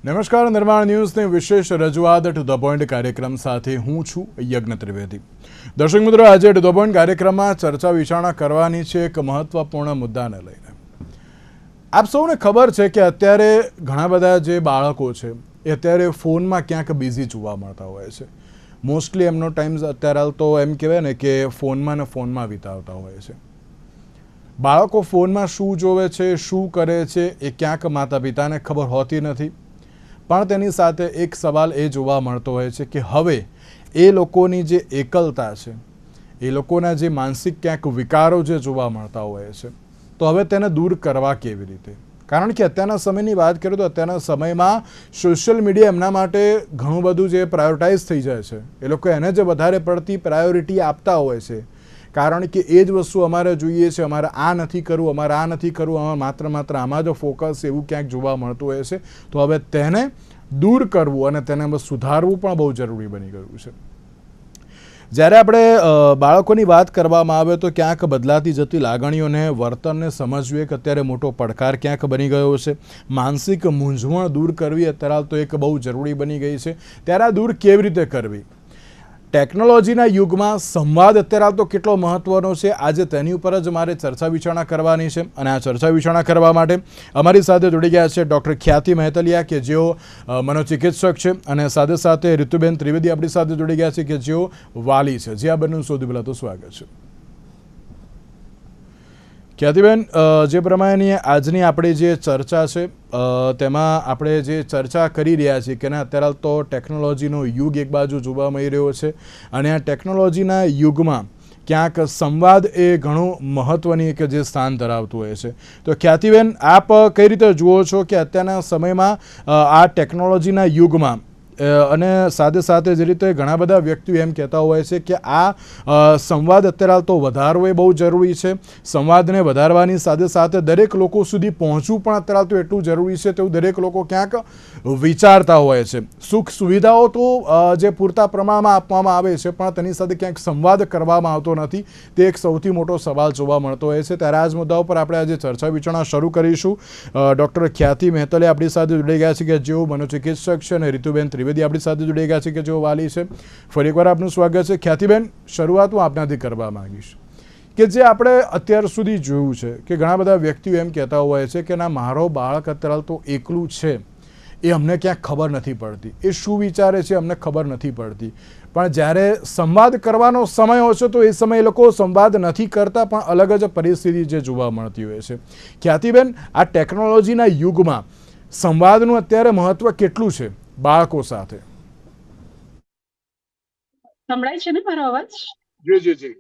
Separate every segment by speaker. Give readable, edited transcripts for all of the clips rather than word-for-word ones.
Speaker 1: નમસ્કાર, નિર્માણ ન્યૂઝની વિશેષ રજૂઆત ટુ ધ પોઈન્ટ કાર્યક્રમ સાથે હું છું યજ્ઞ ત્રિવેદી. દર્શક મિત્રો, આજે ટુ ધ પોઈન્ટ કાર્યક્રમમાં ચર્ચા વિચારણા કરવાની છે એક મહત્વપૂર્ણ મુદ્દાને લઈને. આપ સૌને ખબર છે કે અત્યારે ઘણા બધા જે બાળકો છે એ અત્યારે ફોનમાં ક્યાંક બિઝી જોવા મળતા હોય છે. મોસ્ટલી એમનો ટાઈમ અત્યારે તો એમ કહેવાય ને કે ફોનમાં વિતાવતા હોય છે. બાળકો ફોનમાં શું જોવે છે, શું કરે છે એ ક્યાંક માતા પિતાને ખબર હોતી નથી. પણ તેની સાથે એક સવાલ એ જોવા મળતો હોય છે કે હવે એ લોકોની જે એકલતા છે, એ લોકોના જે માનસિક ક્યાંક વિકારો જે જોવા મળતા હોય છે, તો હવે તેને દૂર કરવા કેવી રીતે? કારણ કે અત્યારના સમયની વાત કરીએ તો અત્યારના સમયમાં સોશિયલ મીડિયા એમના માટે ઘણું બધું જે પ્રાયોરિટાઇઝ થઈ જાય છે, એ લોકો એને જે વધારે પડતી પ્રાયોરિટી આપતા હોય છે. કારણ કે એ જ વસ્તુ અમારે જોઈએ છે, અમારે આ નથી કરવું, અમારે માત્ર આમાં જો ફોકસ એવું ક્યાંક જોવા મળતું હોય છે. તો હવે તેને દૂર કરવું અને તેને સુધારવું પણ બહુ જરૂરી બની ગયું છે. જ્યારે આપણે બાળકોની વાત કરવામાં આવે તો ક્યાંક બદલાતી જતી લાગણીઓને, વર્તનને સમજવું એક અત્યારે મોટો પડકાર ક્યાંક બની ગયો છે. માનસિક મૂંઝવણ દૂર કરવી અત્યારે તો એક બહુ જરૂરી બની ગઈ છે. ત્યારે આ દૂર કેવી રીતે કરવી? ટેકનોલોજીના યુગમાં સંવાદ અત્યારે તો કેટલો મહત્વનો છે, આજે તેની ઉપર જ મારે ચર્ચા વિચારણા કરવાની છે. અને આ ચર્ચા વિચારણા કરવા માટે અમારી સાથે જોડી ગયા છે ડૉક્ટર ખ્યાતિ મહેતલિયા, કે જેઓ મનોચિકિત્સક છે, અને સાથે સાથે ઋતુબેન ત્રિવેદી આપણી સાથે જોડી ગયા છે, કે જેઓ વાલી છે. જે આ બંનેનું સૌથી પહેલાં તો સ્વાગત છે. ખ્યાતિબેન, જે પ્રમાણેની આજની આપણી જે ચર્ચા છે તેમાં આપણે જે ચર્ચા કરી રહ્યા છીએ કે અત્યારે તો ટેકનોલોજીનો યુગ એક બાજુ જોવા મળી રહ્યો છે, અને આ ટેકનોલોજીના યુગમાં ક્યાંક સંવાદ એ ઘણું મહત્ત્વની એક જે સ્થાન ધરાવતું હોય છે. તો ખ્યાતિબેન, આપ કઈ રીતે જુઓ છો કે અત્યારના સમયમાં આ ટેકનોલોજીના યુગમાં અને સાથે સાથે જે રીતે ઘણા બધા વ્યક્તિઓ એમ કહેતા હોય છે કે આ સંવાદ અત્યારે તો વધારવો એ બહુ જરૂરી છે. સંવાદને વધારવાની સાથે સાથે દરેક લોકો સુધી પહોંચવું પણ અત્યારે તો એટલું જરૂરી છે તેવું દરેક લોકો ક્યાંક વિચારતા હોય છે. સુખ સુવિધાઓ તો જે પૂરતા પ્રમાણમાં આપવામાં આવે છે, પણ તેની સાથે ક્યાંક સંવાદ કરવામાં આવતો નથી. તે એક સૌથી મોટો સવાલ જોવા મળતો હોય છે. ત્યારે આ જ મુદ્દાઓ પર આપણે આજે ચર્ચા વિચારણા શરૂ કરીશું. ડૉક્ટર ખ્યાતિ મહેતલિયા આપણી સાથે જોડાઈ ગયા છે, કે જેઓ મનોચિકિત્સક છે, અને ઋતુબેન ત્રિવેદી આપણી સાથે જોડાઈ ગયા છે, કે જેઓ વાલી છે. ફરી એકવાર આપનું સ્વાગત છે. ખ્યાતિબેન, શરૂઆત હું આપનાથી કરવા માંગીશ કે જે આપણે અત્યાર સુધી જોયું છે કે ઘણા બધા વ્યક્તિઓ એમ કહેતા હોય છે કે ના, મારો બાળક અત્યારે તો એકલું છે, એ અમને ક્યાંક ખબર નથી પડતી, એ શું વિચારે છે અમને ખબર નથી પડતી. પણ જ્યારે સંવાદ કરવાનો સમય હોય છે તો એ સમયે એ લોકો સંવાદ નથી કરતા, પણ અલગ જ પરિસ્થિતિ જે જોવા મળતી હોય છે. ખ્યાતિબેન, આ ટેકનોલોજીના યુગમાં સંવાદનું અત્યારે મહત્વ કેટલું છે બાળકો સાથે?
Speaker 2: સંભળાય છે ને મારો અવાજ?
Speaker 1: જી જી જી.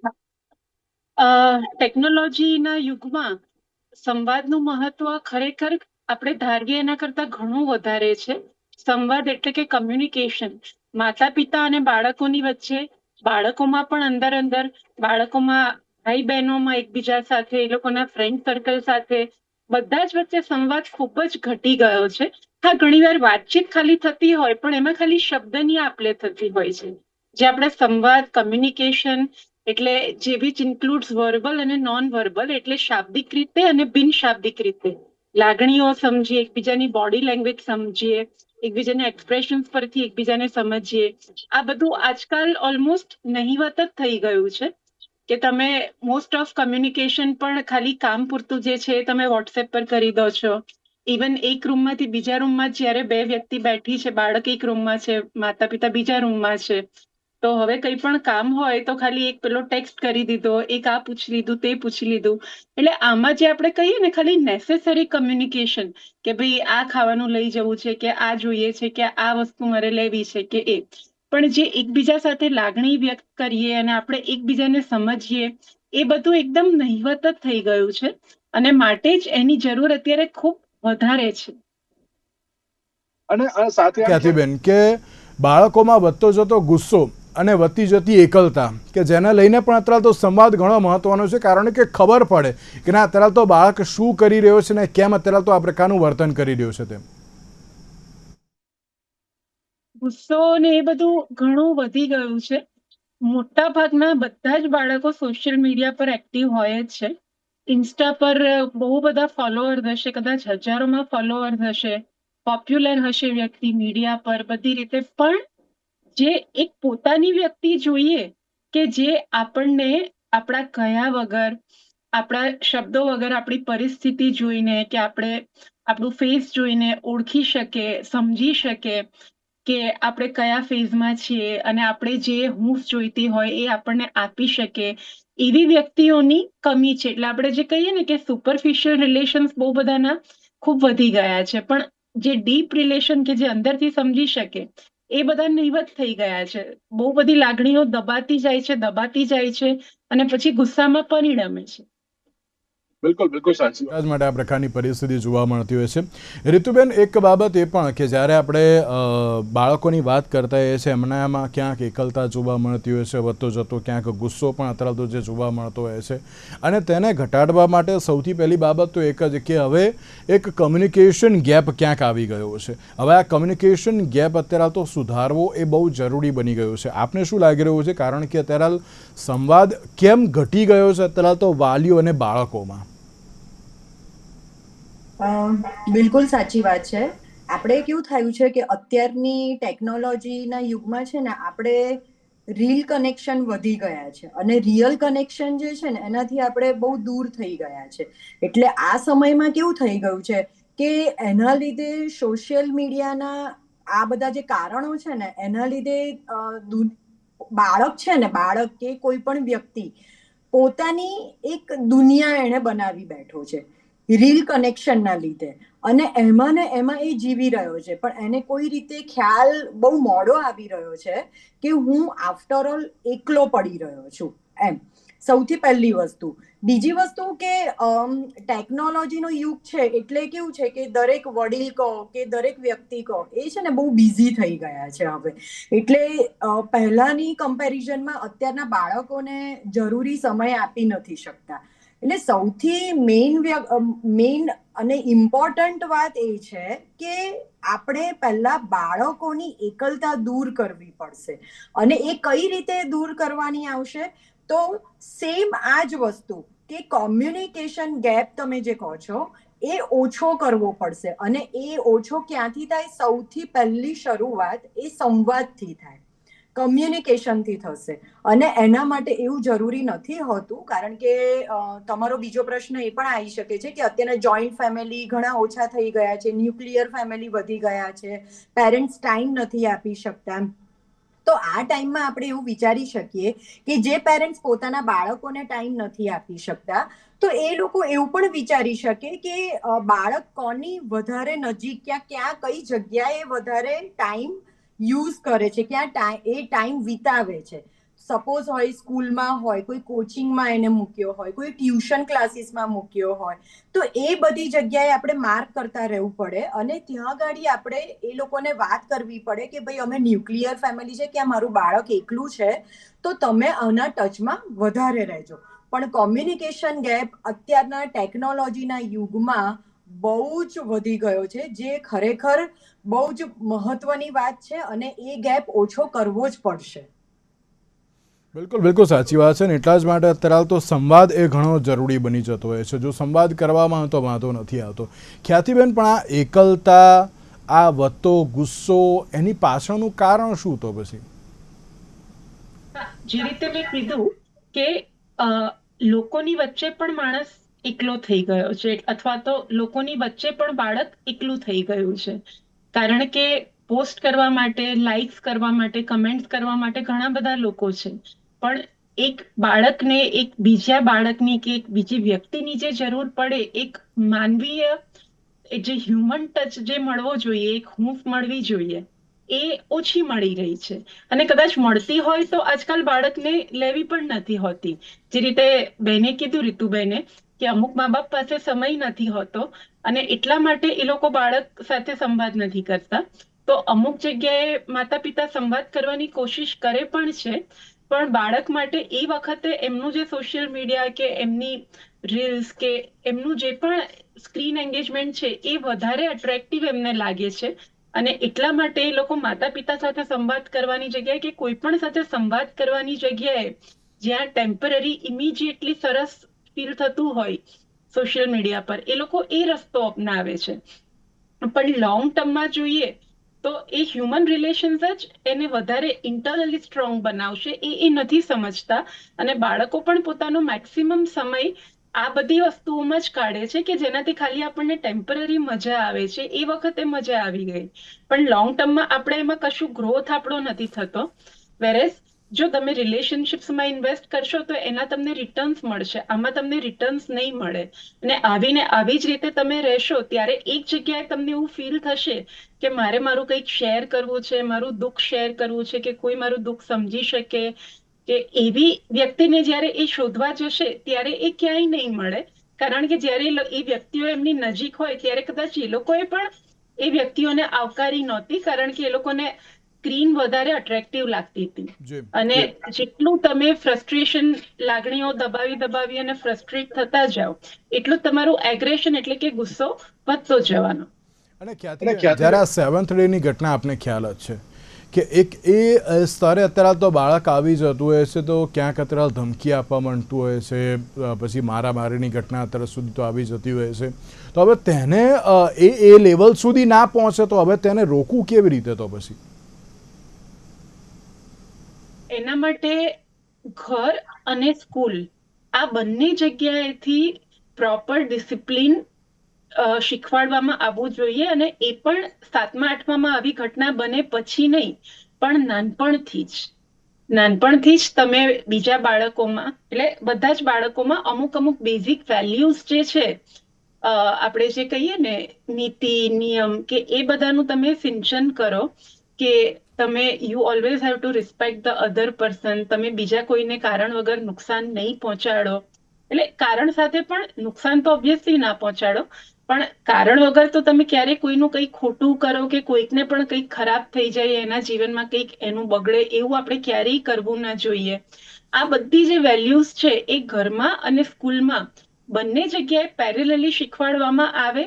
Speaker 2: ટેકનોલોજીના યુગમાં સંવાદનું મહત્વ ખરેખર આપણે ધારીએ એના કરતા ઘણું વધારે છે. સંવાદ એટલે કે કમ્યુનિકેશન માતા પિતા અને બાળકોની વચ્ચે, બાળકોમાં પણ અંદર બાળકોમાં, ભાઈ બહેનોમાં એકબીજા સાથે, એ લોકોના ફ્રેન્ડ સર્કલ સાથે, બધા જ વચ્ચે સંવાદ ખૂબ જ ઘટી ગયો છે. હા, ઘણીવાર વાતચીત ખાલી થતી હોય, પણ એમાં ખાલી શબ્દની આપ-લે થતી હોય છે. જે આપણે સંવાદ, કમ્યુનિકેશન એટલે જે વિચ ઇન્ક્લુડ્સ વર્બલ અને નોન વર્બલ, એટલે શાબ્દિક રીતે અને બિન શાબ્દિક રીતે લાગણીઓ સમજીએ, એકબીજાની બોડી લેંગ્વેજ સમજીએ, એકબીજાના એક્સપ્રેશન્સ પરથી એકબીજાને સમજીએ. આ બધું આજકાલ ઓલમોસ્ટ નહિવત જ થઈ ગયું છે, કે તમે મોસ્ટ ઓફ કમ્યુનિકેશન પણ ખાલી કામ પૂરતું જે છે તમે વોટ્સએપ પર કરી દો છો. ઇવન એક રૂમમાંથી બીજા રૂમમાં જ્યારે બે વ્યક્તિ બેઠી છે, બાળક એક રૂમમાં છે, માતા પિતા બીજા રૂમમાં છે, તો હવે કંઈ પણ કામ હોય તો ખાલી એક પેલો ટેક્સ્ટ કરી દીધો, એક આ પૂછી લીધું, તે પૂછી લીધું. એટલે આમાં જે આપણે કહીએ ને ખાલી નેસેસરી કમ્યુનિકેશન, કે ભાઈ આ ખાવાનું લઈ જવું છે, કે આ જોઈએ છે, કે આ વસ્તુ મારે લેવી છે, કે એ પણ જે એકબીજા સાથે લાગણી વ્યક્ત કરીએ અને આપણે એકબીજાને સમજીએ, એ બધું એકદમ નહિવત જ થઈ ગયું છે. અને માટે જ એની જરૂર અત્યારે ખૂબ વધારે છે.
Speaker 1: અને સાથે ખ્યાતિબેન, કે બાળકોમાં વધતો જતો ગુસ્સો અને વધતી જતી એકલતા, કે જેને લઈને પણ અત્યારે તો સંવાદ ઘણો મહત્વનો છે. કારણ કે ખબર પડે કે ના, અત્યારે તો બાળક શું કરી રહ્યો છે ને કેમ અત્યારે તો આ પ્રકારનું વર્તન કરી રહ્યો છે. તેમ
Speaker 2: ગુસ્સો ને એ બધું ઘણું વધી ગયું છે. મોટા ભાગના બધા જ બાળકો સોશિયલ મીડિયા પર એક્ટિવ હોય જ છે. ઇન્સ્ટા પર બહુ બધા ફોલોઅર્સ હશે, કદાચ હજારોમાં ફોલોઅર્સ હશે. પોપ્યુલર હશે વ્યક્તિ મીડિયા પર બધી રીતે, પણ જે એક પોતાની વ્યક્તિ જોઈએ કે જે આપણને આપણા કયા વગર, આપણા શબ્દો વગર, આપણી પરિસ્થિતિ જોઈને કે આપણે આપણું ફેસ જોઈને ઓળખી શકે, સમજી શકે કે આપણે કયા ફેઝમાં છીએ અને આપણે જે હૂંફ જોઈતી હોય એ આપણને આપી શકે, એવી વ્યક્તિઓની કમી છે. એટલે આપણે જે કહીએ ને કે સુપરફિશિયલ રિલેશન્સ બહુ બધાના ખૂબ વધી ગયા છે, પણ જે ડીપ રિલેશન કે જે અંદરથી સમજી શકે એ બધા નહીવત થઈ ગયા છે. બહુ બધી લાગણીઓ દબાતી જાય છે અને પછી ગુસ્સામાં પરિણમે છે.
Speaker 1: બિલકુલ બિલકુલ સાચી વાત. માટે આ પ્રકારની પરિસ્થિતિ જોવા મળતી હોય છે. ઋતુબેન, એક બાબત એ પણ કે જ્યારે આપણે બાળકોની વાત કરતા હોઈએ છીએ એમનામાં ક્યાંક એકલતા જોવા મળતી હોય છે, વધતો જતો ક્યાંક ગુસ્સો પણ અત્યારે જે જોવા મળતો હોય છે, અને તેને ઘટાડવા માટે સૌથી પહેલી બાબત તો એક જ કે હવે એક કમ્યુનિકેશન ગેપ ક્યાંક આવી ગયો છે. હવે આ કમ્યુનિકેશન ગેપ અત્યારે તો સુધારવો એ બહુ જરૂરી બની ગયો છે. આપને શું લાગી રહ્યું છે? કારણ કે અત્યારે સંવાદ કેમ ઘટી ગયો છે અત્યારે તો વાલીઓ અને બાળકોમાં?
Speaker 3: બિલકુલ સાચી વાત છે. આપણે કેવું થયું છે કે અત્યારની ટેકનોલોજીના યુગમાં છે ને, આપણે રીલ કનેક્શન વધી ગયા છે અને રિયલ કનેક્શન જે છે ને એનાથી આપણે બહુ દૂર થઈ ગયા છે. એટલે આ સમયમાં કેવું થઈ ગયું છે કે એના લીધે સોશિયલ મીડિયાના આ બધા જે કારણો છે ને એના લીધે બાળક છે ને, બાળક કે કોઈ પણ વ્યક્તિ પોતાની એક દુનિયા એને બનાવી બેઠો છે રીલ કનેક્શનના લીધે, અને એમાં ને એમાં એ જીવી રહ્યો છે. પણ એને કોઈ રીતે ખ્યાલ બહુ મોડો આવી રહ્યો છે કે હું આફ્ટર ઓલ એકલો પડી રહ્યો છું એમ. સૌથી પહેલી વસ્તુ. બીજી વસ્તુ કે ટેકનોલોજીનો યુગ છે એટલે કેવું છે કે દરેક વડીલ કહો કે દરેક વ્યક્તિ કહો એ છે ને બહુ બિઝી થઈ ગયા છે હવે. એટલે પહેલાની કમ્પેરિઝનમાં અત્યારના બાળકોને જરૂરી સમય આપી નથી શકતા. એટલે સૌથી મેઇન અને ઇમ્પોર્ટન્ટ વાત એ છે કે આપણે પહેલા બાળકોની એકલતા દૂર કરવી પડશે. અને એ કઈ રીતે દૂર કરવાની આવશે? તો સેમ આ જ વસ્તુ કે કોમ્યુનિકેશન ગેપ તમે જે કહો છો એ ઓછો કરવો પડશે. અને એ ઓછો ક્યાંથી થાય? સૌથી પહેલી શરૂઆત એ સંવાદથી થાય, કમ્યુનિકેશનથી થશે. અને એના માટે એવું જરૂરી નથી હોતું, કારણ કે તમારો બીજો પ્રશ્ન એ પણ આવી શકે છે કે અત્યારે જોઈન્ટ ફેમિલી ઘણા ઓછા થઈ ગયા છે, ન્યુક્લિયર ફેમિલી વધી ગયા છે, પેરેન્ટ્સ ટાઈમ નથી આપી શકતા. તો આ ટાઈમમાં આપણે એવું વિચારી શકીએ કે જે પેરેન્ટ્સ પોતાના બાળકોને ટાઈમ નથી આપી શકતા, તો એ લોકો એવું પણ વિચારી શકે કે બાળક કોની વધારે નજીક, ક્યાં કઈ જગ્યાએ વધારે ટાઈમ યુઝ કરે છે, ક્યાં એ ટાઈમ વિતાવે છે. સપોઝ હોય સ્કૂલમાં હોય, કોઈ કોચિંગમાં એને મૂક્યો હોય, કોઈ ટ્યુશન ક્લાસીસમાં મૂક્યો હોય, તો એ બધી જગ્યાએ આપણે માર્ક કરતા રહેવું પડે. અને ત્યાં ગાડી આપણે એ લોકોને વાત કરવી પડે કે ભાઈ અમે ન્યુક્લિયર ફેમિલી છે, કે મારું બાળક એકલું છે, તો તમે આના ટચમાં વધારે રહેજો. પણ કોમ્યુનિકેશન ગેપ અત્યારના ટેકનોલોજીના યુગમાં બહુ જ વધી ગયો છે, જે ખરેખર બહુ જ મહત્વની વાત છે અને એ ગેપ ઓછો કરવો જ પડશે.
Speaker 1: બિલકુલ બિલકુલ સાચી વાત છે ને એટલા જ માટે અત્યારે તો સંવાદ એ ઘણો જરૂરી બની જતો હોય છે. જો સંવાદ કરવામાં તો વાંધો નથી આવતો. ખ્યાતિબેન, પણ આ એકલતા, આ વધતો ગુસ્સો, એની પાછળનું કારણ શું તો પછી?
Speaker 2: જે રીતે મેં કીધું કે લોકોની વચ્ચે પણ માણસ એકલો થઈ ગયો છે, અથવા તો લોકોની વચ્ચે પણ બાળક એકલું થઈ ગયું છે. કારણ કે પોસ્ટ કરવા માટે, લાઇક્સ કરવા માટે, કમેન્ટ્સ કરવા માટે ઘણા બધા લોકો છે, પણ એક બાળકને એક બીજા બાળકની કે એક બીજી વ્યક્તિની જે જરૂર પડે, એક માનવીય જે હ્યુમન ટચ જે મળવો જોઈએ, એક હૂંફ મળવી જોઈએ, એ ઓછી મળી રહી છે. અને કદાચ મળતી હોય તો આજકાલ બાળકને લેવી પણ નથી હોતી. જે રીતે બેને કીધું, ઋતુબેને, કે અમુક મા બાપ પાસે સમય નથી હોતો અને એટલા માટે એ લોકો બાળક સાથે સંવાદ નથી કરતા. તો અમુક જગ્યાએ માતા પિતા સંવાદ કરવાની કોશિશ કરે પણ છે, પણ બાળક માટે એ વખતે એમનું જે સોશિયલ મીડિયા કે એમની રીલ્સ કે એમનું જે પણ સ્ક્રીન એન્ગેજમેન્ટ છે એ વધારે અટ્રેક્ટિવ એમને લાગે છે. અને એટલા માટે એ લોકો માતા પિતા સાથે સંવાદ કરવાની જગ્યાએ કે કોઈ પણ સાથે સંવાદ કરવાની જગ્યાએ જ્યાં ટેમ્પરરી ઇમિજિએટલી સરસ ફીલ થતું હોય સોશિયલ મીડિયા પર, એ લોકો એ રસ્તો અપનાવે છે. પણ લોંગ ટર્મમાં જોઈએ તો એ હ્યુમન રિલેશન્સ જ એને વધારે ઇન્ટરનલી સ્ટ્રોંગ બનાવશે, એ નથી સમજતા. અને બાળકો પણ પોતાનો મેક્સિમમ સમય આ બધી વસ્તુઓમાં જ કાઢે છે કે જેનાથી ખાલી આપણને ટેમ્પરરી મજા આવે છે, એ વખતે મજા આવી ગઈ, પણ લોંગ ટર્મમાં આપણે એમાં કશું ગ્રોથ આપણો નથી થતો. વેરેઝ જો તમે રિલેશનશિપ્સમાં ઇન્વેસ્ટ કરશો તો એના તમને રિટર્ન્સ મળશે, આમાં તમને રિટર્ન્સ નહીં મળે. અને આવીને આવી જ રીતે તમે રહેશો ત્યારે એક જગ્યાએ તમને એવું ફીલ થશે કે મારે મારું કંઈક શેર કરવું છે, મારું દુઃખ શેર કરવું છે, કે કોઈ મારું દુઃખ સમજી શકે, કે એવી વ્યક્તિને જ્યારે એ શોધવા જશે ત્યારે એ ક્યાંય નહીં મળે. કારણ કે જ્યારે એ વ્યક્તિઓ એમની નજીક હોય ત્યારે કદાચ એ લોકોએ પણ એ વ્યક્તિઓને આવકારી નહોતી, કારણ કે એ લોકોને સ્ક્રીન વધારે અટ્રેક્ટિવ લાગતી હતી. અને જેટલું તમે ફ્રસ્ટ્રેશન લાગણીઓ દબાવી અને ફ્રસ્ટ્રેટ થતા જાઓ એટલું તમારું એગ્રેશન એટલે કે ગુસ્સો વધતો જવાનો.
Speaker 1: અને જ્યારે આ 7th ડેની ઘટના આપને ખ્યાલ જ છે કે એક એ સ્તરે અત્યારે તો બાળક આવી જતું હોય છે તો ક્યાંક અત્યારે ધમકી આપવા માંડતું હોય છે, પછી મારામારીની ઘટના અત્યારે સુધી તો આવી જતી હોય છે, તો હવે તેને એ લેવલ સુધી ના પહોંચે તો હવે તેને રોકવું કેવી રીતે? તો પછી
Speaker 2: એના માટે ઘર અને સ્કૂલ આ બંને જગ્યાએથી પ્રોપર ડિસિપ્લિન શીખવાડવામાં આવવું જોઈએ. અને એ પણ 7મા 8મામાં આવી ઘટના બને પછી નહીં, પણ નાનપણથી જ તમે બીજા બાળકોમાં, એટલે બધા જ બાળકોમાં અમુક બેઝિક વેલ્યુઝ જે છે, આપણે જે કહીએ ને નીતિ નિયમ, કે એ બધાનું તમે સિંચન કરો કે તમે you always have to respect the other person, તમે બીજા કોઈને કારણ વગર નુકસાન નહીં પહોંચાડો. એટલે કારણ સાથે પણ નુકસાન તો ઓબ્વિયસલી ના પહોંચાડો, પણ કારણ વગર તો તમે ક્યારેય કોઈનું કંઈક ખોટું કરો કે કોઈકને પણ કંઈક ખરાબ થઈ જાય, એના જીવનમાં કંઈક એનું બગડે, એવું આપણે ક્યારેય કરવું ના જોઈએ. આ બધી જે વેલ્યુઝ છે એ ઘરમાં અને સ્કૂલમાં બંને જગ્યાએ પેરેલલી શીખવાડવામાં આવે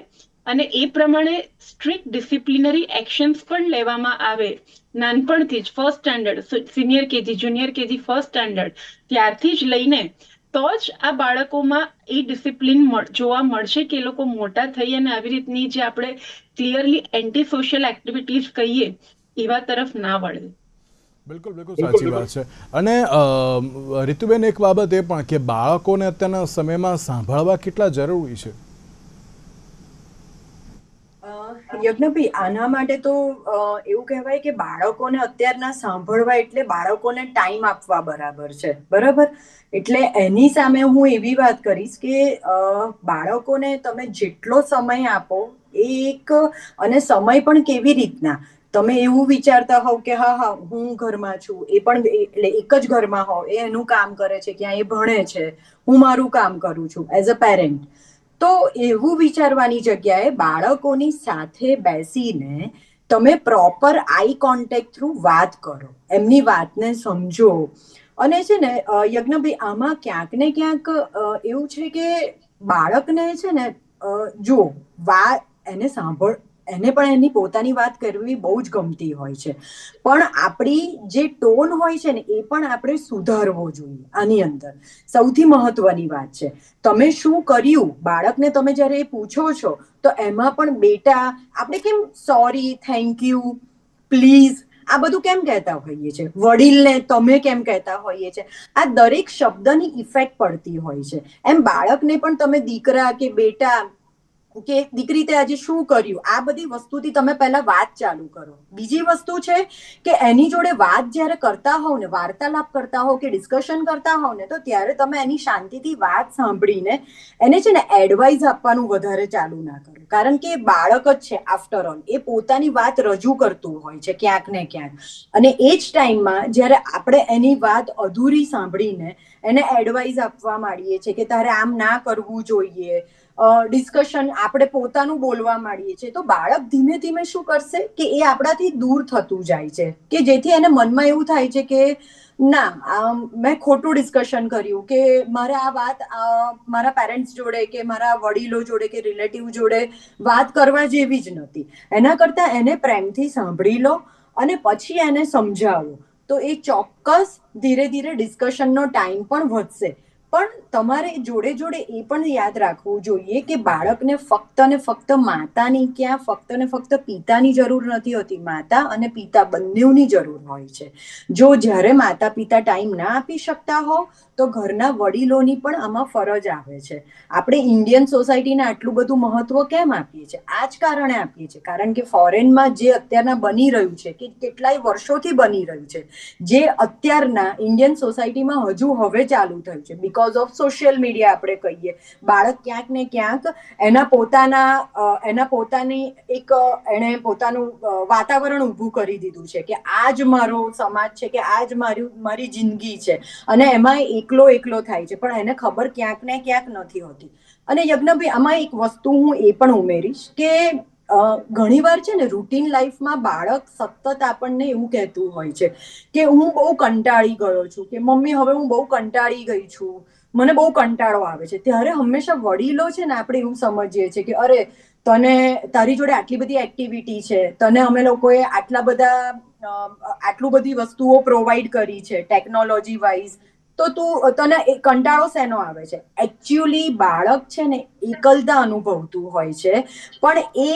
Speaker 2: અને એ પ્રમાણે સ્ટ્રિક્ટ ડિસિપ્લિનરી એક્શન્સ પણ લેવામાં આવે નાનપણથી જ. First standard, senior KG, junior KG, first standard ત્યારથી જ લઈને તો જ આ બાળકોમાં એ ડિસિપ્લિન જોવા મળશે કે એ લોકો મોટા થઈ અને આવી રીતની જે આપણે ક્લિયરલી એન્ટી સોશિયલ એક્ટિવિટીઝ કહીએ એવા તરફ ના વળે.
Speaker 1: બિલકુલ સાચી વાત છે. અને રીતુબેન, એક બાબત એ પણ કે બાળકોને અત્યારના સમયમાં સાંભળવા કેટલા જરૂરી છે?
Speaker 3: યજ્ઞભાઈ, આના માટે તો એવું કહેવાય કે બાળકોને અત્યારના સાંભળવા એટલે બાળકોને ટાઈમ આપવા બરાબર છે, બરાબર? એટલે એની સામે હું એવી વાત કરીશ કે બાળકોને તમે જેટલો સમય આપો અને સમય પણ કેવી રીતના, તમે એવું વિચારતા હોવ કે હા હું ઘરમાં છું, એ પણ એટલે એક જ ઘરમાં હોવ, એ એનું કામ કરે છે, ક્યાં એ ભણે છે, હું મારું કામ કરું છું એઝ અ પેરેન્ટ, તો એવું વિચારવાની જગ્યાએ બાળકોની સાથે બેસીને તમે પ્રોપર આઈ કોન્ટેક્ટ થ્રુ વાત કરો, એમની વાતને સમજો. અને છે ને યજ્ઞભાઈ, આમાં ક્યાંક ને ક્યાંક એવું છે કે બાળકને છે ને જો વાત એને પણ એની પોતાની વાત કરવી બહુ જ ગમતી હોય છે, પણ આપણી જે ટોન હોય છે ને એ પણ આપણે સુધારવો જોઈએ. આની અંદર સૌથી મહત્વની વાત છે, તમે શું કર્યું, બાળકને તમે જ્યારે એ પૂછો છો તો એમાં પણ બેટા આપણે કેમ સોરી, થેન્ક યુ, પ્લીઝ આ બધું કેમ કહેતા હોઈએ છીએ, વડીલને તમે કેમ કહેતા હોઈએ છીએ, આ દરેક શબ્દની ઇફેક્ટ પડતી હોય છે. એમ બાળકને પણ તમે દીકરા કે બેટા કે દીકરી તે આજે શું કર્યું, આ બધી વસ્તુથી તમે પહેલા વાત ચાલુ કરો. બીજી વસ્તુ છે કે એની જોડે વાત જ્યારે કરતા હોવ ને, વાર્તાલાપ કરતા હોવ કે ડિસ્કશન કરતા હોવ ને, તો ત્યારે તમે એની શાંતિથી વાત સાંભળીને એને છે ને એડવાઇસ આપવાનું વધારે ચાલુ ના કરો. કારણ કે બાળક જ છે આફ્ટર ઓલ, એ પોતાની વાત રજૂ કરતું હોય છે ક્યાંક ને ક્યાંક, અને એ જ ટાઈમમાં જ્યારે આપણે એની વાત અધૂરી સાંભળીને એને એડવાઇસ આપવા માંડીએ છીએ કે તારે આમ ના કરવું જોઈએ, ડિસ્કશન આપણે પોતાનું બોલવા માંડીએ છીએ, તો બાળક ધીમે ધીમે શું કરશે કે એ આપણાથી દૂર થતું જાય છે, કે જેથી એને મનમાં એવું થાય છે કે ના, મેં ખોટું ડિસ્કશન કર્યું, કે મારે આ વાત મારા પેરેન્ટ્સ જોડે કે મારા વડીલો જોડે કે રિલેટિવ જોડે વાત કરવા જેવી જ નથી. એના કરતા એને પ્રેમથી સાંભળી લો અને પછી એને સમજાવો, તો એ ચોક્કસ ધીરે ધીરે ડિસ્કશનનો ટાઈમ પણ વધશે. પણ તમારે જોડે જોડે એ પણ યાદ રાખવું જોઈએ કે બાળકને ફક્ત ને ફક્ત માતાની ક્યાં ફક્ત ને ફક્ત પિતાની જરૂર નથી હોતી, માતા અને પિતા બંનેની જરૂર હોય છે. જો જ્યારે માતા પિતા ટાઈમ ના આપી શકતા હો તો ઘરના વડીલોની પણ આમાં ફરજ આવે છે. આપણે ઇન્ડિયન સોસાયટીને આટલું બધું મહત્વ કેમ આપીએ છીએ? આ જ કારણે આપીએ છીએ, કારણ કે ફોરેનમાં જે અત્યારના બની રહ્યું છે કે કેટલાય વર્ષોથી બની રહ્યું છે, જે અત્યારના ઇન્ડિયન સોસાયટીમાં હજુ હવે ચાલુ થયું છે બીકોઝ ઓફ સોશિયલ મીડિયા, આપણે કહીએ બાળક ક્યાંક ને ક્યાંક એના પોતાની એક એણે પોતાનું વાતાવરણ ઊભું કરી દીધું છે કે આ જ મારો સમાજ છે, કે આ જ મારી જિંદગી છે, અને એમાં એકલો એકલો થાય છે, પણ એને ખબર ક્યાંક ને ક્યાંક નથી હોતી. અને યજ્ઞભાઈ, આમાં એક વસ્તુ હું એ પણ ઉમેરીશ કે ઘણી વાર છે ને રૂટીન લાઈફમાં બાળક સતત આપણને એવું કહેતું હોય છે કે હું બહુ કંટાળી ગયો છું, કે મમ્મી હવે હું બહુ કંટાળી ગઈ છું, મને બહુ કંટાળો આવે છે. ત્યારે હંમેશા વડીલો છે ને આપણે એવું સમજીએ છીએ કે અરે તારી જોડે આટલી બધી એક્ટિવિટી છે, તને અમે લોકોએ આટલું બધી વસ્તુઓ પ્રોવાઈડ કરી છે ટેકનોલોજી વાઇઝ, તો તને કંટાળો શેનો આવે છે? એકચ્યુઅલી બાળક છે ને એકલતા અનુભવતું હોય છે, પણ એ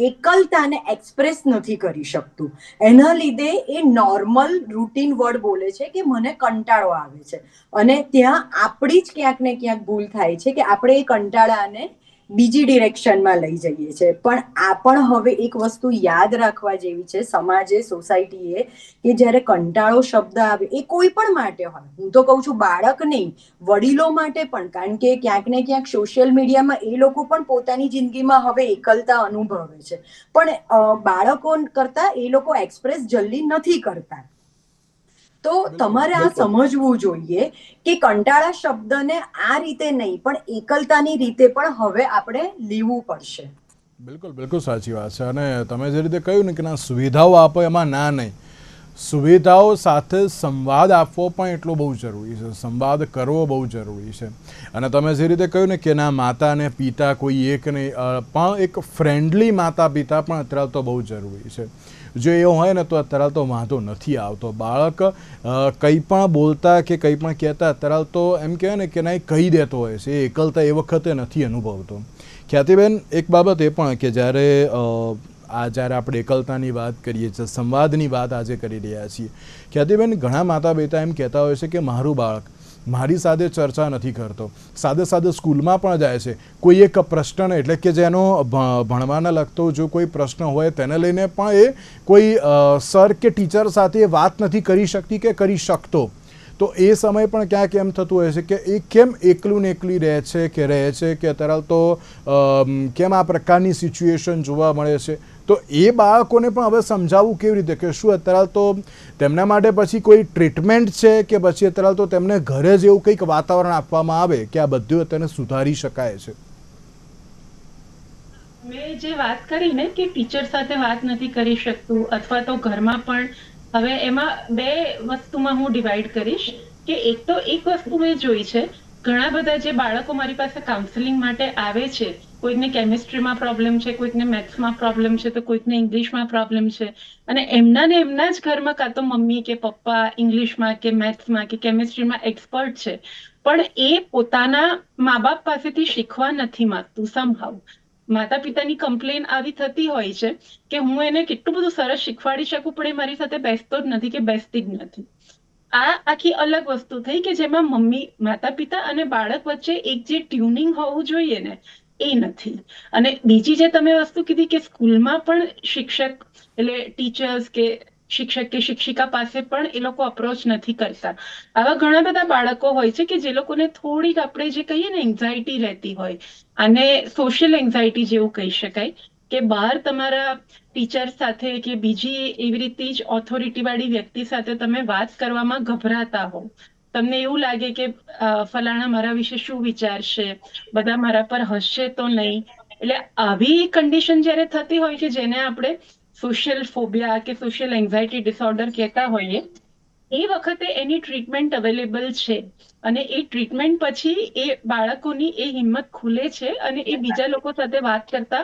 Speaker 3: એકલતાને એક્સપ્રેસ નથી કરી શકતું. એના લીધે એ નોર્મલ રૂટીન વર્ડ બોલે છે કે મને કંટાળો આવે છે, અને ત્યાં આપણી જ ક્યાંક ને ક્યાંક ભૂલ થાય છે કે આપણે એ કંટાળાને બીજી ડિરેક્શનમાં લઈ જઈએ છીએ. પણ આ પણ હવે એક વસ્તુ યાદ રાખવા જેવી છે સમાજે, સોસાયટીએ, કે જ્યારે કંટાળો શબ્દ આવે એ કોઈ પણ માટે હોય, હું તો કહું છું બાળક નહીં, વડીલો માટે પણ, કારણ કે ક્યાંક ને ક્યાંક સોશિયલ મીડિયામાં એ લોકો પણ પોતાની જિંદગીમાં હવે એકલતા અનુભવે છે, પણ બાળકો કરતા એ લોકો એક્સપ્રેસ જલ્દી નથી કરતા. તો તમારે આ સમજવું જોઈએ કે કંટાળા શબ્દને આ રીતે નહીં પણ એકલતાની રીતે પણ હવે આપણે લેવું પડશે.
Speaker 1: બિલકુલ બિલકુલ સાચી વાત છે. અને તમે જે રીતે કહ્યું ને કે ના સુવિધાઓ આપો એમાં ના નહીં, સુવિધાઓ સાથે સંવાદ આપવો પણ એટલો બહુ જરૂરી છે, સંવાદ કરવો બહુ જરૂરી છે. અને તમે જે રીતે કહ્યું ને કે ના માતા અને પિતા કોઈ એક નહીં, પણ એક ફ્રેન્ડલી માતા પિતા પણ અત્યારે તો બહુ જરૂરી છે. જો એવું હોય ને તો અત્યારે તો વાંધો નથી આવતો. બાળક કંઈ પણ બોલતા કે કંઈ પણ કહેતા અત્યારે તો એમ કહેવાય ને કે ના એ કહી દેતો હોય છે, એ એકલતા એ વખતે નથી અનુભવતો. ખ્યાતિબેન, એક બાબત એ પણ કે જ્યારે આપણે એકલતાની વાત કરીએ છીએ, સંવાદની વાત આજે કરી રહ્યા છીએ, ખ્યાતિબેન, ઘણા માતા પિતા એમ કહેતા હોય છે કે મારું બાળક મારી સાથે ચર્ચા નથી કરતો, સાદે સ્કૂલમાં પણ જાય છે, કોઈ એક પ્રશ્ન એટલે કે જેનો ભણવાના લગતો જો કોઈ પ્રશ્ન હોય તેને લઈને પણ એ કોઈ સર કે ટીચર સાથે વાત નથી કરી શકતી કે કરી શકતો, તો એ સમય પણ ક્યાંક એમ થતું હોય છે કે એ કેમ એકલું ને એકલી રહે છે કે અત્યારે તો કેમ આ પ્રકારની સિચ્યુએશન જોવા મળે છે. તો એ બાળકોને પણ હવે સમજાવવું કેવી રીતે કે શું અત્યારે તો તેમના માટે પછી કોઈ ટ્રીટમેન્ટ છે કે પછી અત્યારે તો તેમને ઘરે જ એવું કંઈક વાતાવરણ આપવામાં આવે કે આ બધું તેને સુધારી શકાય છે?
Speaker 2: મેં જે વાત કરી ને કે ટીચર સાથે વાત નથી કરી શકતું અથવા તો ઘરમાં પણ, હવે એમાં બે વસ્તુમાં હું ડિવાઈડ કરીશ કે એક વસ્તુ મેં જોઈ છે, ઘણા બધા જે બાળકો મારી પાસે કાઉન્સેલિંગ માટે આવે છે, કોઈકને કેમિસ્ટ્રીમાં પ્રોબ્લેમ છે, કોઈકને મેથ્સમાં પ્રોબ્લેમ છે, તો કોઈકને ઇંગ્લિશમાં પ્રોબ્લેમ છે, અને એમના જ ઘરમાં કાં તો મમ્મી કે પપ્પા ઇંગ્લિશમાં કે મેથ્સમાં કે કેમિસ્ટ્રીમાં એક્સપર્ટ છે, પણ એ પોતાના મા બાપ પાસેથી શીખવા નથી માંગતું. સમહાઉ માતા પિતાની કમ્પ્લેન આવી થતી હોય છે કે હું એને કેટલું બધું સરસ શીખવાડી શકું પણ એ મારી સાથે બેસતો જ નથી કે બેસતી જ નથી. આ આખી અલગ વસ્તુ થઈ કે જેમાં માતા પિતા અને બાળક વચ્ચે એક જે ટ્યુનિંગ હોવું જોઈએ ને એ નથી. અને બીજી જે તમે વસ્તુ કીધી કે સ્કૂલમાં પણ શિક્ષક એટલે ટીચર્સ કે શિક્ષક કે શિક્ષિકા પાસે પણ એ લોકો અપ્રોચ નથી કરતા. આવા ઘણા બધા બાળકો હોય છે કે જે લોકોને થોડીક આપણે જે કહીએ ને એન્ઝાયટી રહેતી હોય, અને સોશિયલ એન્ઝાયટી જેવું કહી શકાય, કે બહાર તમારા ટીચર સાથે કે બીજી એવી રીતે જ ઓથોરિટી વાળી વ્યક્તિ સાથે તમે વાત કરવામાં ગભરાતા હો, તમને એવું લાગે કે ફલાણા મારા વિશે શું વિચારશે, બધા મારા પર હસશે તો નહીં. એટલે આવી કન્ડિશન જ્યારે થતી હોય કે જેને આપણે સોશિયલ ફોબિયા કે સોશિયલ એન્ઝાયટી ડિસઓર્ડર કહેતા હોઈએ, એ વખતે એની ટ્રીટમેન્ટ અવેલેબલ છે. અને એ ટ્રીટમેન્ટ પછી એ બાળકોની એ હિંમત ખુલે છે અને એ બીજા લોકો સાથે વાત કરતા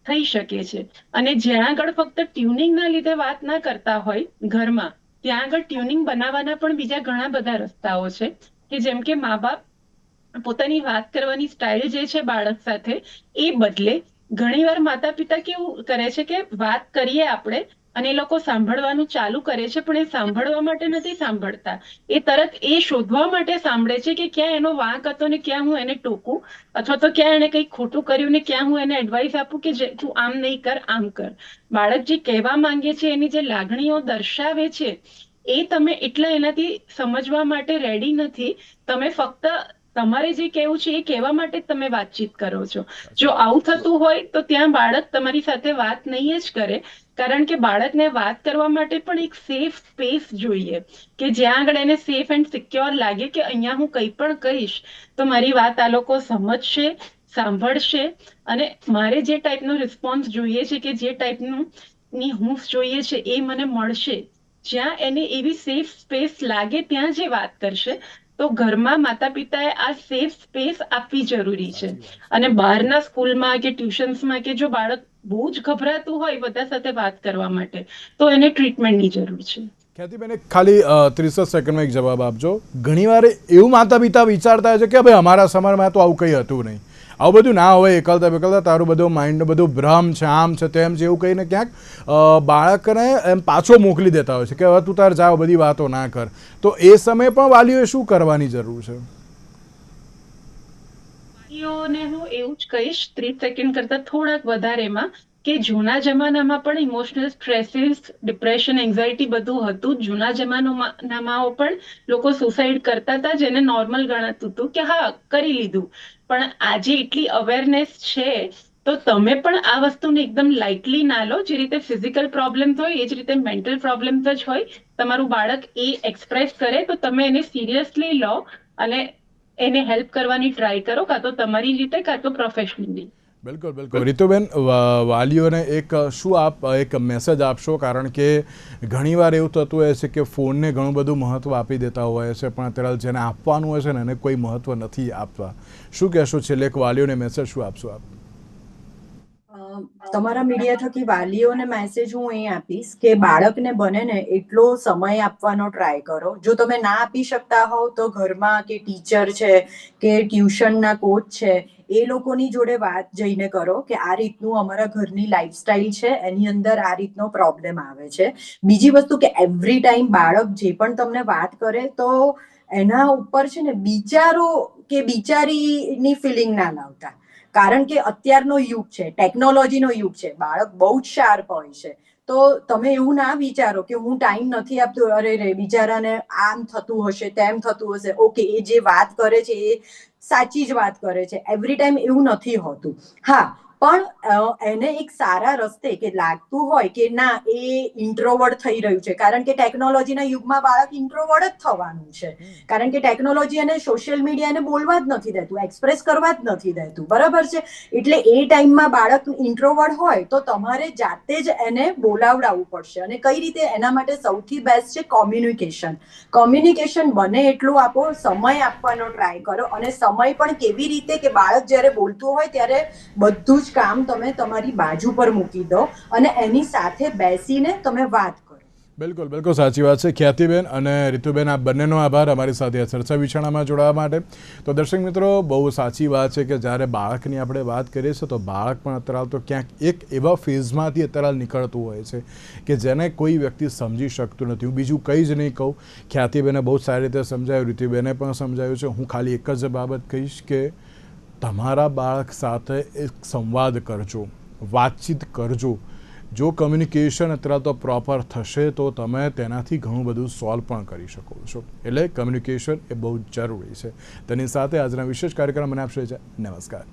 Speaker 2: થઈ શકે છે. અને જ્યાં આગળ ફક્ત ટ્યુનિંગના લીધે વાત ના કરતા હોય ઘરમાં, ત્યાં આગળ ટ્યુનિંગ બનાવવાના પણ બીજા ઘણા બધા રસ્તાઓ છે, કે જેમ કે મા બાપ પોતાની વાત કરવાની સ્ટાઇલ જે છે બાળક સાથે એ બદલે. ઘણીવાર માતા પિતા કેવું કરે છે કે વાત કરીએ આપણે અને એ લોકો સાંભળવાનું ચાલુ કરે છે, પણ એ સાંભળવા માટે નથી સાંભળતા. એ તરત એ શોધવા માટે સાંભળે છે કે ક્યાં એનો વાંક હતો ને ક્યાં હું એને ટોકું, અથવા તો ક્યાં એને કંઈક ખોટું કર્યું ને ક્યાં હું એને એડવાઇસ આપું કે તું આમ નહીં કર, આમ કર. બાળક જે કહેવા માંગે છે, એની જે લાગણીઓ દર્શાવે છે, એ તમે એટલા એનાથી સમજવા માટે રેડી નથી. તમે ફક્ત તમારે જે કહેવું છે એ કહેવા માટે જ તમે વાતચીત કરો છો. જો આવું થતું હોય તો ત્યાં બાળક તમારી સાથે વાત નહીં જ કરે, કારણ કે બાળકને વાત કરવા માટે પણ એક સેફ સ્પેસ જોઈએ, કે જ્યાં આગળ એને સેફ એન્ડ સિક્યોર લાગે કે અહીંયા હું કંઈ પણ કહીશ તો મારી વાત આ લોકો સમજશે, સાંભળશે, અને મારે જે ટાઈપનો રિસ્પોન્સ જોઈએ છે કે જે ટાઈપનું ની હૂંફ જોઈએ છે એ મને મળશે. જ્યાં એને એવી સેફ સ્પેસ લાગે ત્યાં જે વાત કરશે. તો ઘરમાં માતા પિતાએ આ સેફ સ્પેસ આપવી જરૂરી છે. અને બહારના સ્કૂલમાં કે ટ્યુશન્સમાં કે જો બાળક બહુ જ ગભરાતું હોય બધા સાથે વાત કરવા માટે, તો એને ટ્રીટમેન્ટની જરૂર છે.
Speaker 1: ખ્યાતિબેન, ખાલી 30 સેકન્ડમાં એક જવાબ આપજો. ઘણીવાર એવું માતા પિતા વિચારતા હોય છે કે ભાઈ અમારા સમયમાં તો આવું કંઈ હતું નહીં, આવું બધું ના હોય, એકલતા બેકલતા તારું બધું માઇન્ડ બધું ભ્રમ છે, આમ છે તેમ છે, એવું કહીને ક્યાંક બાળકને એમ પાછો મોકલી દેતા હોય છે કે હવે તું તાર જાઓ, બધી વાતો ના કર. તો એ સમયે પણ વાલીઓએ શું કરવાની જરૂર છે?
Speaker 2: વાલીઓને હું એવું જ કહીશ 30 સેકન્ડ કરતા થોડાક વધારેમાં, કે જૂના જમાનામાં પણ ઇમોશનલ સ્ટ્રેસીસ, ડિપ્રેશન, એન્ઝાયટી બધું હતું. જૂના જમાનામાં પણ લોકો સુસાઇડ કરતા હતા, જેને નોર્મલ ગણાતું હતું કે હા કરી લીધું. પણ આજે એટલી અવેરનેસ છે તો તમે પણ આ વસ્તુને એકદમ લાઇટલી ના લો. જે રીતે ફિઝિકલ પ્રોબ્લેમ હોય એ જ રીતે મેન્ટલ પ્રોબ્લેમ જ હોય. તમારું બાળક એ એક્સપ્રેસ કરે તો તમે એને સિરિયસલી લો અને એને હેલ્પ કરવાની ટ્રાય કરો, કાં તો તમારી રીતે કાં તો પ્રોફેશનલી.
Speaker 1: બિલકુલ બિલકુલ. રીતુબેન, વાલીઓને એક મેસેજ આપશો? કારણ કે ઘણીવાર એવું થતું હોય છે કે ફોનને ઘણું બધું મહત્ત્વ આપી દેતા હોય છે, પણ અત્યારે જેને આપવાનું હોય છે ને એને કોઈ મહત્ત્વ નથી આપતા. શું કહેશો છેલ્લે? એક વાલીઓને મેસેજ શું આપશો આપ?
Speaker 3: તમારા મીડિયા થકી વાલીઓને મેસેજ હું એ આપીશ કે બાળકને બને ને એટલો સમય આપવાનો ટ્રાય કરો. જો તમે ના આપી શકતા હોવ તો ઘરમાં કે ટીચર છે કે ટ્યુશનના કોચ છે એ લોકોની જોડે વાત જઈને કરો કે આ રીતનું અમારા ઘરની લાઈફસ્ટાઈલ છે, એની અંદર આ રીતનો પ્રોબ્લેમ આવે છે. બીજી વસ્તુ કે એવરી ટાઈમ બાળક જે પણ તમને વાત કરે તો એના ઉપર છે ને બિચારો કે બિચારીની ફિલિંગ ના લાવતા. કારણ કે અત્યારનો યુગ છે, ટેકનોલોજીનો યુગ છે, બાળક બહુ જ શાર્પ હોય છે. તો તમે એવું ના વિચારો કે હું ટાઈમ નથી આપતો, અરે રે બિચારાને આમ થતું હશે, તેમ થતું હશે. ઓકે, એ જે વાત કરે છે એ સાચી જ વાત કરે છે, એવરી ટાઈમ એવું નથી હોતું. હા, પણ એને એક સારા રસ્તે કે લાગતું હોય કે ના એ ઇન્ટ્રોવર્ટ થઈ રહ્યું છે, કારણ કે ટેકનોલોજીના યુગમાં બાળક ઇન્ટ્રોવર્ટ જ થવાનું છે. કારણ કે ટેકનોલોજી અને સોશિયલ મીડિયા એને બોલવા જ નથી દેતું, એક્સપ્રેસ કરવા જ નથી દેતું. બરાબર છે? એટલે એ ટાઈમમાં બાળક ઇન્ટ્રોવર્ટ હોય તો તમારે જાતે જ એને બોલાવડાવવું પડશે. અને કઈ રીતે? એના માટે સૌથી બેસ્ટ છે કોમ્યુનિકેશન. કોમ્યુનિકેશન બને એટલું આપો, સમય આપવાનો ટ્રાય કરો. અને સમય પણ કેવી રીતે કે બાળક જ્યારે બોલતું હોય ત્યારે બધું જ કામ તમે તમારી બાજુ પર મૂકી દો અને એની સાથે બેસીને તમે વાત કરો.
Speaker 1: બિલકુલ બિલકુલ સાચી વાત છે. ખ્યાતિબેન અને રીતુબેન, આ બંનેનો આભાર અમારી સાથે આ ચર્ચા વિચારણામાં જોડાવા માટે. તો દર્શક મિત્રો, બહુ સાચી વાત છે કે જ્યારે બાળકની આપણે વાત કરીએ છીએ તો બાળક પણ અત્યારે તો ક્યાંક એક એવા ફેઝમાંથી અત્યારે નીકળતું હોય છે કે જેને કોઈ વ્યક્તિ સમજી શકતું નથી. હું બીજું કંઈ જ નહીં કહું. ખ્યાતિબેને બહુ સારી રીતે સમજાવ્યું, રીતુબેને પણ સમજાવ્યું છે. હું ખાલી એક જ બાબત કહીશ કે તમારા બાળક સાથે એક સંવાદ કરજો, વાતચીત કરજો. જો કમ્યુનિકેશન અત્યારે તો પ્રોપર થશે તો તમે તેનાથી ઘણું બધું સોલ્વ પણ કરી શકો છો. એટલે કમ્યુનિકેશન એ બહુ જરૂરી છે. તેની સાથે આજના વિશેષ કાર્યક્રમ મને આપશે. નમસ્કાર.